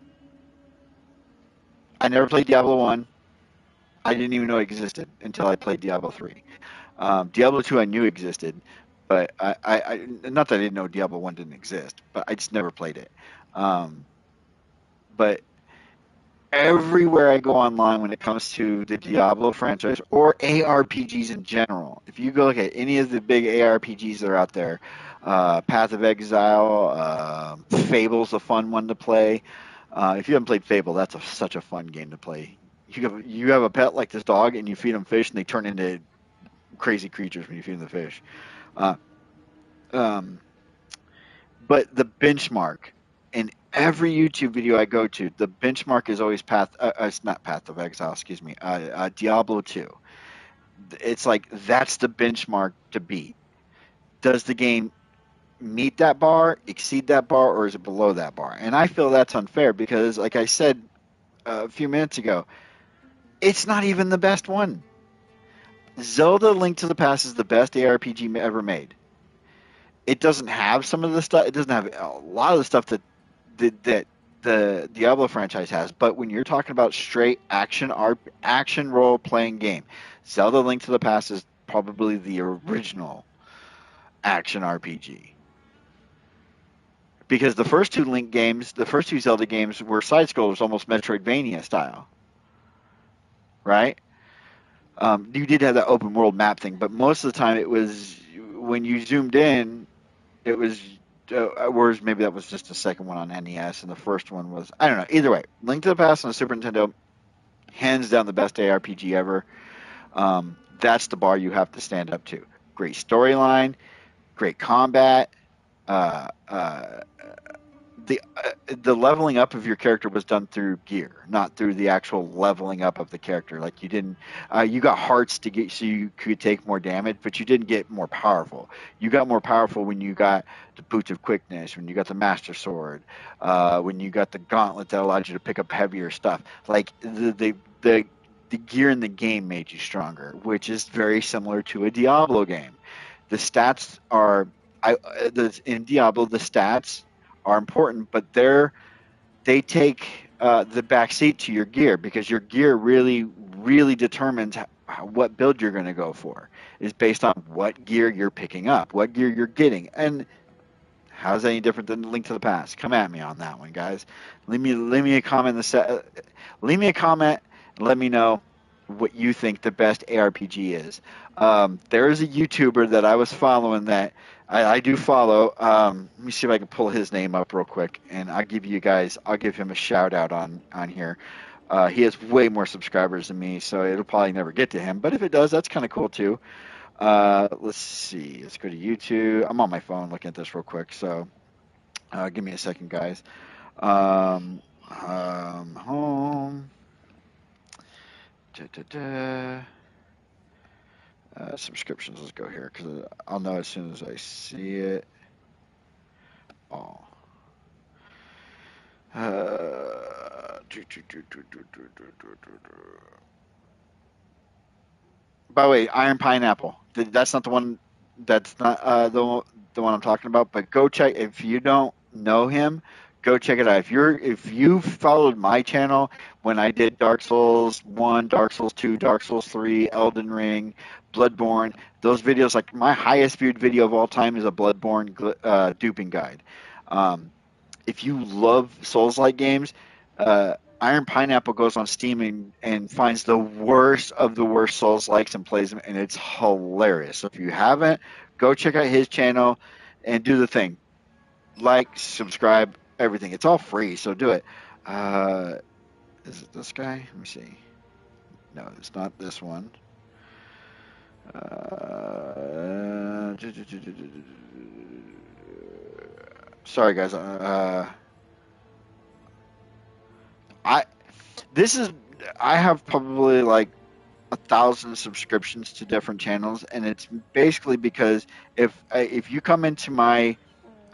A: I never played Diablo 1. I didn't even know it existed until I played Diablo 3. Diablo 2 I knew existed, but not that I didn't know Diablo 1 didn't exist, but I just never played it. Um, but everywhere I go online when it comes to the Diablo franchise or ARPGs in general, if you go look at any of the big ARPGs that are out there, Path of Exile, Fable's a fun one to play. If you haven't played Fable, that's such a fun game to play. You have a pet like this dog, and you feed them fish, and they turn into crazy creatures when you feed them the fish. Uh, um, but the benchmark in every YouTube video I go to, the benchmark is always it's not Path of Exile, excuse me, Diablo 2. It's like that's the benchmark to beat. Does the game meet that bar, exceed that bar, or is it below that bar? And I feel that's unfair because, like I said a few minutes ago, it's not even the best one. Zelda Link to the Past is the best ARPG ever made. It doesn't have some of the stuff. It doesn't have a lot of the stuff that the Diablo franchise has. But when you're talking about straight action role playing game, Zelda Link to the Past is probably the original action RPG. Because the first two Zelda games were side scrollers, almost Metroidvania style, right? You did have that open world map thing, but most of the time it was when you zoomed in, it was whereas maybe that was just the second one on NES, and the first one was I don't know. Either way, Link to the Past on the Super Nintendo, hands down the best ARPG ever. That's the bar you have to stand up to. Great storyline, great combat. Uh, uh, the leveling up of your character was done through gear, not through the actual leveling up of the character. Like you didn't, you got hearts to get so you could take more damage, but you didn't get more powerful. You got more powerful when you got the boots of quickness, when you got the master sword, when you got the gauntlet that allowed you to pick up heavier stuff. Like the gear in the game made you stronger, which is very similar to a Diablo game. The stats are, in Diablo the stats are important, but they take the back seat to your gear because your gear really determines what build you're going to go for. Is based on what gear you're picking up, what gear you're getting, and how's that any different than Link to the Past? Come at me on that one, guys. Leave me a comment in the leave me a comment and let me know what you think the best ARPG is. There is a YouTuber that I was following that I do follow. Let me see if I can pull his name up real quick, and I'll give him a shout out on here. He has way more subscribers than me, so it'll probably never get to him. But if it does, that's kind of cool too. Let's see. Let's go to YouTube. I'm on my phone looking at this real quick, so give me a second, guys. Home. Da, da, da. Subscriptions. Let's go here because I'll know as soon as I see it. Oh. By the way, Iron Pineapple. That's not the one. That's not the one I'm talking about. But go check if you don't know him. Go check it out. If you followed my channel when I did Dark Souls 1, Dark Souls 2, Dark Souls 3, Elden Ring, Bloodborne, those videos, like my highest viewed video of all time is a Bloodborne duping guide. If you love Souls-like games, Iron Pineapple goes on Steam and finds the worst of the worst Souls likes and plays them, and it's hilarious. So if you haven't, go check out his channel and do the thing. Like, subscribe, everything. It's all free, so do it. Uh, is it this guy? Let me see. No, it's not this one. Sorry, guys. I this is I have probably like 1,000 subscriptions to different channels, and it's basically because if you come into my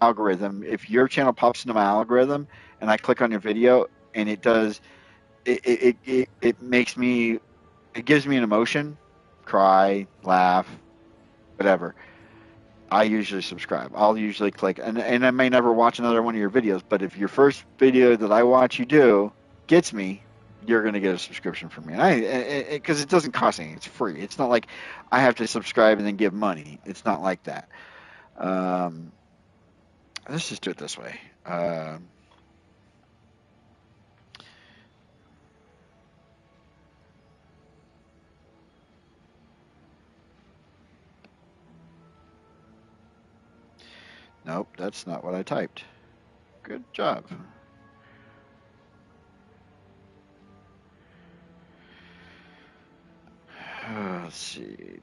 A: algorithm, if your channel pops into my algorithm, and I click on your video, and it does, it makes me, it gives me an emotion, cry, laugh, whatever. I usually subscribe. I'll usually click, and I may never watch another one of your videos, but if your first video that I watch you do gets me, you're going to get a subscription from me. And because it doesn't cost anything, it's free. It's not like I have to subscribe and then give money. It's not like that. Um, let's just do it this way. Nope, that's not what I typed. Good job. Let's see.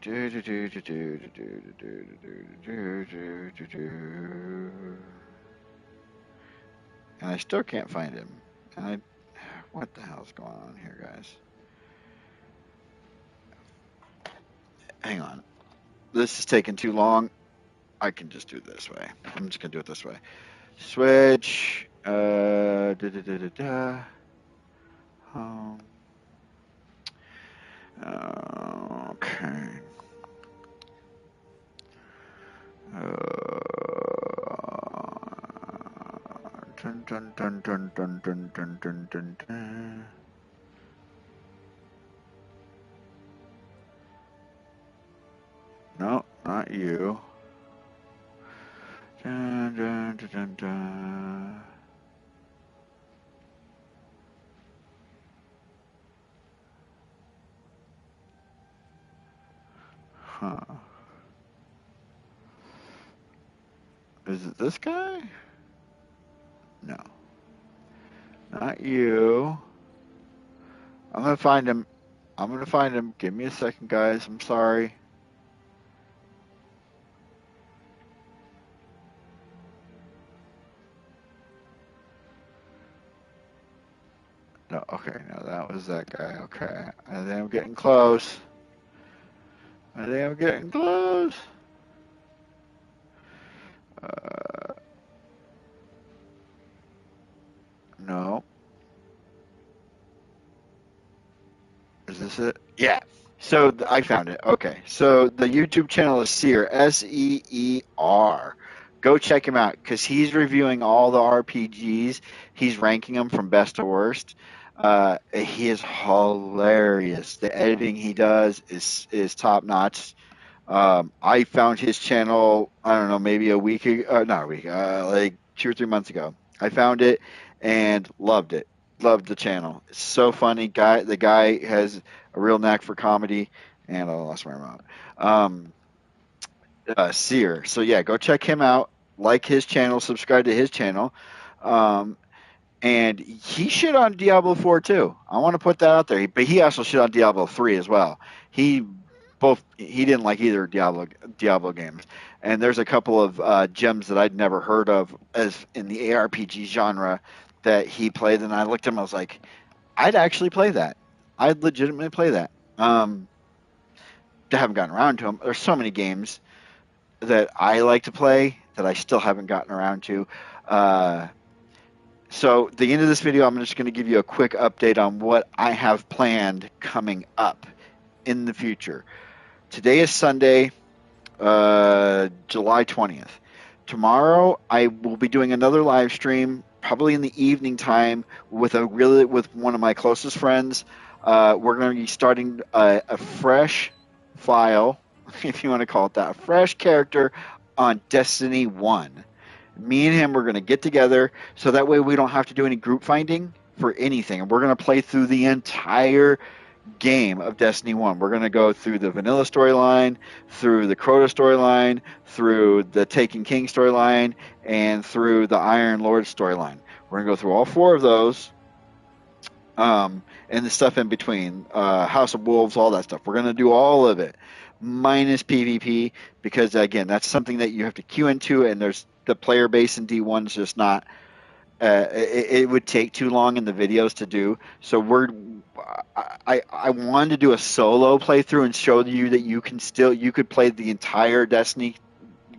A: And I still can't find him. What the hell's going on here, guys? Hang on. This is taking too long. I can just do it this way. I'm just gonna do it this way. Switch. Home. Okay. Dun, dun, dun, dun, dun, dun, dun, dun, dun, dun. No, not you. Dun, dun, dun, dun, dun. Huh. Is it this guy? No. Not you. I'm gonna find him. I'm gonna find him. Give me a second, guys. I'm sorry. No, okay, no, that was that guy. Okay. I think I'm getting close. I think I'm getting close. No. Is this it? Yeah. So I found it. Okay. So the YouTube channel is Seer, Seer. Go check him out because he's reviewing all the RPGs. He's ranking them from best to worst. He is hilarious. The editing he does is top notch. I found his channel, I don't know, maybe a week ago, not a week, like 2 or 3 months ago. I found it and loved it. Loved the channel. It's so funny. The guy has a real knack for comedy, and I lost my remote. Seer. So yeah, go check him out. Like his channel, subscribe to his channel. Um, and he shit on Diablo 4 too. I want to put that out there. But he also shit on Diablo 3 as well. He didn't like either Diablo games. And there's a couple of gems that I'd never heard of as in the ARPG genre that he played, and I looked at him. I was like, I'd actually play that. I'd legitimately play that. I haven't gotten around to them. There's so many games that I like to play that I still haven't gotten around to. So at the end of this video, I'm just going to give you a quick update on what I have planned coming up in the future. Today is Sunday, July 20th. Tomorrow, I will be doing another live stream, probably in the evening time, with one of my closest friends. We're going to be starting a fresh file, if you want to call it that, a fresh character on Destiny 1. Me and him, we're going to get together so that way we don't have to do any group finding for anything. And we're going to play through the entire game of Destiny 1. We're going to go through the vanilla storyline, through the Crota storyline, through the Taken King storyline, and through the Iron Lord storyline. We're going to go through all 4 of those, and the stuff in between, House of Wolves, all that stuff. We're going to do all of it, minus PvP, because, again, that's something that you have to queue into, and there's the player base in D1 is just not it would take too long in the videos to do. So I wanted to do a solo playthrough and show you that you could play the entire Destiny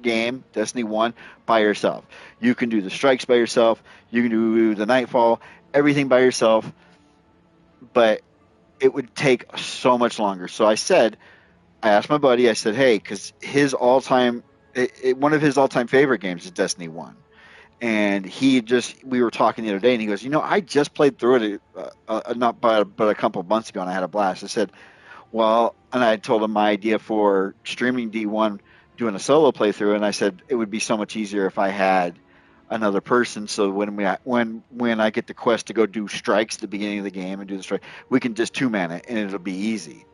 A: game, Destiny 1, by yourself. You can do the strikes by yourself. You can do the Nightfall, everything by yourself. But it would take so much longer. So I asked my buddy, I said, hey, because one of his all-time favorite games is Destiny 1. And we were talking the other day, and he goes, I just played through it, not but a couple of months ago, and I had a blast. I said, well, and I told him my idea for streaming D1, doing a solo playthrough, and I said it would be so much easier if I had another person. So when I get the quest to go do strikes at the beginning of the game and do the strike, we can just 2-man it, and it'll be easy.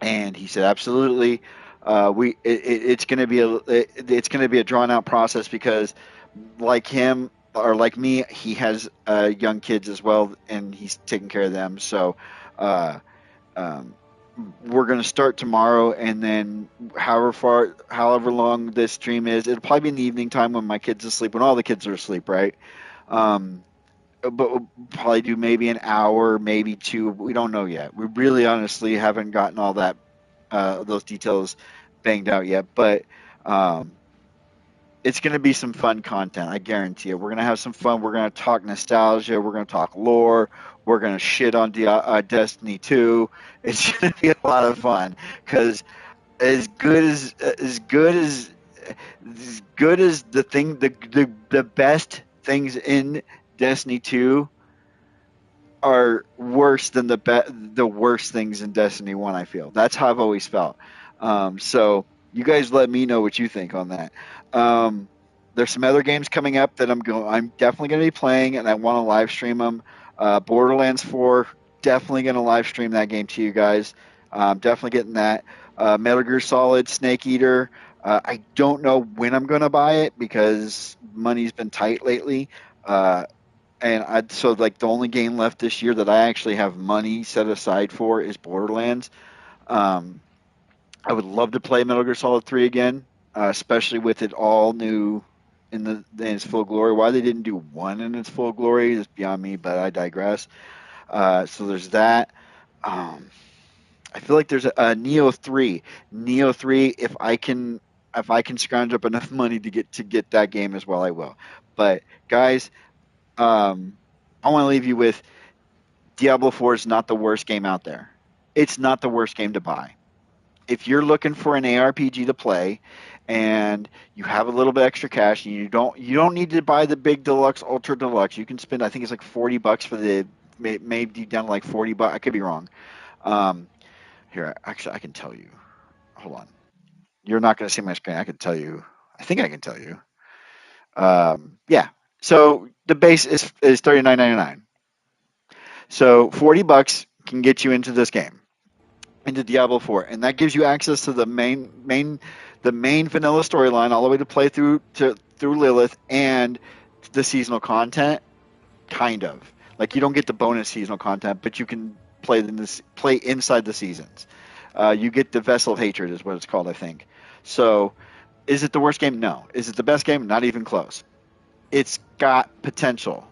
A: And he said, absolutely. It's going to be a drawn out process because, like him or like me, he has young kids as well, and he's taking care of them. So uh, um, we're going to start tomorrow, and then however long this stream is, it'll probably be in the evening time when my kids are asleep, when all the kids are asleep, right? But we'll probably do maybe an hour, maybe 2. We don't know yet. We really honestly haven't gotten all that those details banged out yet, but it's going to be some fun content. I guarantee it. We're going to have some fun. We're going to talk nostalgia. We're going to talk lore. We're going to shit on Destiny 2. It's going to be a lot of fun because as good as the best things in Destiny 2 are worse than the worst things in Destiny 1. I feel that's how I've always felt. So you guys let me know what you think on that. There's some other games coming up that I'm definitely going to be playing, and I want to live stream them. Borderlands 4, definitely going to live stream that game to you guys. Definitely getting that. Metal Gear Solid, Snake Eater. I don't know when I'm going to buy it because money's been tight lately. So like the only game left this year that I actually have money set aside for is Borderlands. I would love to play Metal Gear Solid 3 again, especially with it all new in its full glory. Why they didn't do 1 in its full glory is beyond me, but I digress. So there's that. I feel like there's a Neo 3. Neo 3, if I can scrounge up enough money to get that game as well, I will. But guys, I want to leave you with Diablo 4 is not the worst game out there. It's not the worst game to buy. If you're looking for an ARPG to play and you have a little bit extra cash and you don't need to buy the big deluxe, ultra deluxe, you can spend, I think it's like $40 for the, maybe down to like $40. I could be wrong. Here, actually, I can tell you. Hold on. You're not going to see my screen. I can tell you. I think I can tell you. Yeah. So the base is $39.99. So $40 can get you into this game, into Diablo 4, and that gives you access to the main vanilla storyline all the way to play through Lilith and the seasonal content. Kind of like you don't get the bonus seasonal content, but you can play inside the seasons. You get the Vessel of Hatred is what it's called, I think. So, is it the worst game? No. Is it the best game? Not even close. It's got potential,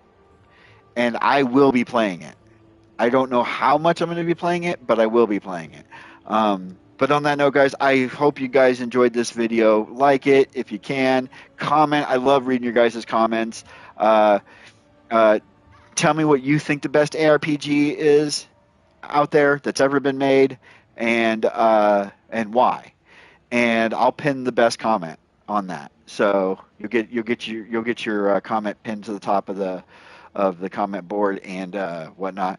A: and I will be playing it. I don't know how much I'm going to be playing it, but I will be playing it. But on that note, guys, I hope you guys enjoyed this video. Like it if you can. Comment. I love reading your guys' comments. Tell me what you think the best ARPG is out there that's ever been made, and why. And I'll pin the best comment on that. So you'll get your comment pinned to the top of the comment board and whatnot.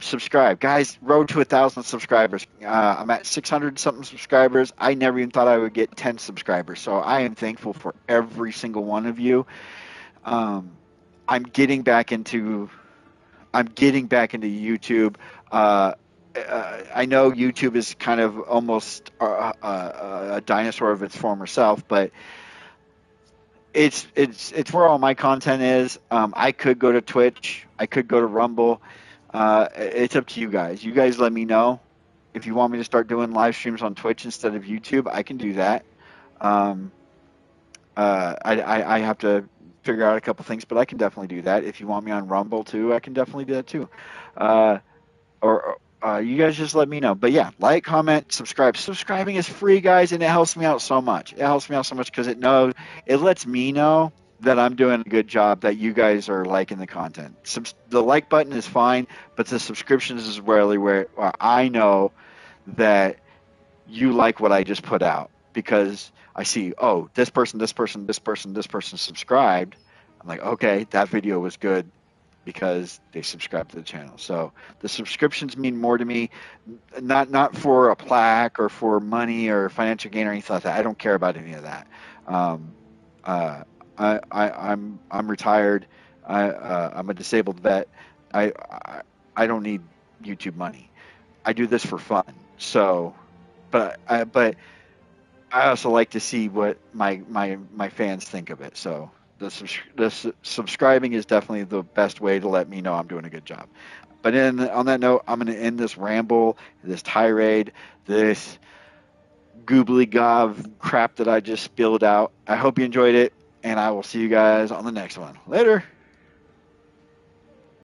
A: Subscribe, guys. Road to 1,000 subscribers. I'm at 600 something subscribers. I never even thought I would get 10 subscribers. So I am thankful for every single one of you. I'm getting back into I'm getting back into YouTube. I know YouTube is kind of almost a dinosaur of its former self, but it's where all my content is. I could go to Twitch, I could go to Rumble. It's up to you guys. You guys let me know if you want me to start doing live streams on Twitch instead of YouTube. I can do that. Um, I have to figure out a couple things, but I can definitely do that. If you want me on Rumble too, I can definitely do that too. Uh, or you guys just let me know. But yeah, like, comment, subscribe. Subscribing is free, guys, and it helps me out so much. It helps me out so much because it lets me know that I'm doing a good job, that you guys are liking the content. The like button is fine, but the subscriptions is really where I know that you like what I just put out, because I see, oh, this person, this person, this person, this person subscribed. I'm like, okay, that video was good because they subscribe to the channel. So the subscriptions mean more to me, not for a plaque or for money or financial gain or anything like that. I don't care about any of that. Um, uh, I'm retired. I'm a disabled vet. I don't need YouTube money. I do this for fun. So, but I also like to see what my fans think of it. So the subscribing is definitely the best way to let me know I'm doing a good job. But on that note, I'm going to end this ramble, this tirade, this goobly gob crap that I just spilled out. I hope you enjoyed it, and I will see you guys on the next one. Later.